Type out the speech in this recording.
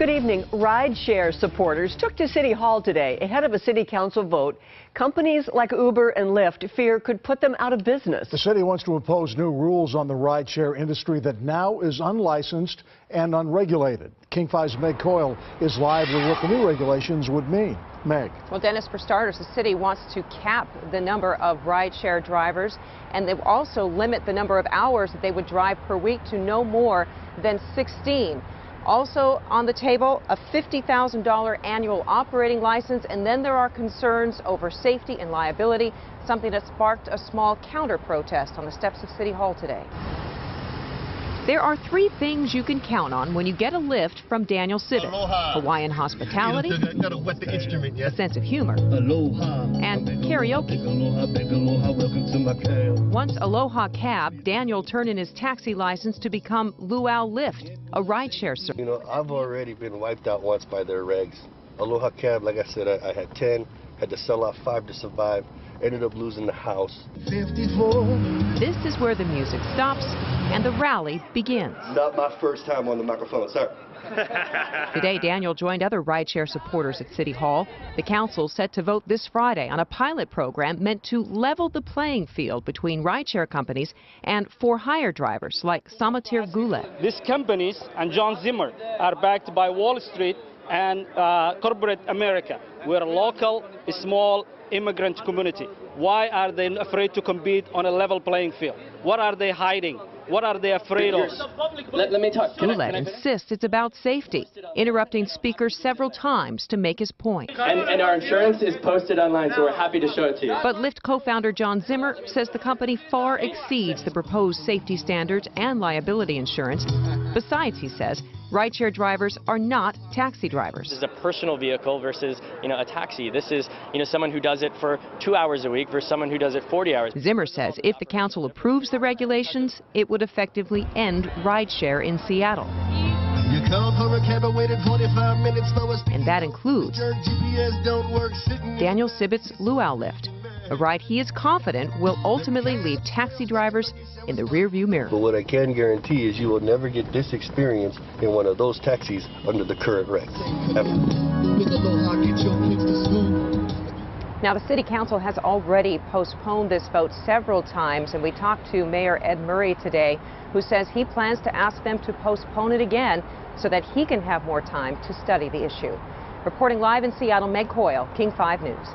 Good evening. Rideshare supporters took to City Hall today ahead of a city council vote. Companies like Uber and Lyft fear could put them out of business. The city wants to impose new rules on the rideshare industry that now is unlicensed and unregulated. King 5's Meg Coyle is live with what the new regulations would mean. Meg. Well, Dennis, for starters, the city wants to cap the number of rideshare drivers, and they will also limit the number of hours that they would drive per week to no more than 16. Also on the table, a $50,000 annual operating license, and then there are concerns over safety and liability, something that sparked a small counter-protest on the steps of City Hall today. There are three things you can count on when you get a lift from Daniel Sibbett: Aloha. Hawaiian hospitality, Gotta wet the instrument, yes? a sense of humor, Aloha. and karaoke. Aloha, welcome to my cab. Once Aloha Cab, Daniel turned in his taxi license to become Luau Lyft, a rideshare service. You know, I've already been wiped out once by their regs. Aloha Cab, like I said, I had 10, had to sell off 5 to survive, ended up losing the house. 54. This is where the music stops and the rally begins. Not my first time on the microphone, sir. Today, Daniel joined other rideshare supporters at City Hall. The council set to vote this Friday on a pilot program meant to level the playing field between rideshare companies and for-hire drivers like Samatir Gule. These companies and John Zimmer are backed by Wall Street and corporate America. We're a local, small immigrant community. Why are they afraid to compete on a level playing field? What are they hiding? What are they afraid of? Let me talk. Goulet insists it's about safety, interrupting speakers several times to make his point. And our insurance is posted online, so we're happy to show it to you. But Lyft co-founder John Zimmer says the company far exceeds the proposed safety standards and liability insurance. Besides, he says, rideshare drivers are not taxi drivers. This is a personal vehicle versus, a taxi. This is, someone who does it for 2 hours a week versus someone who does it 40 hours. Zimmer says if the council approves the regulations, it would effectively end rideshare in Seattle. You called for a cab and waited 45 minutes for us. And that includes Your GPS don't work sitting Daniel Sibbett's Luau Lyft, a ride he is confident will ultimately leave taxi drivers in the rearview mirror. But what I can guarantee is you will never get this experience in one of those taxis under the current regs. Ever. with Aloha, get your kids to school. Now, the City Council has already postponed this vote several times, and we talked to Mayor Ed Murray today, who says he plans to ask them to postpone it again so that he can have more time to study the issue. Reporting live in Seattle, Meg Coyle, King 5 News.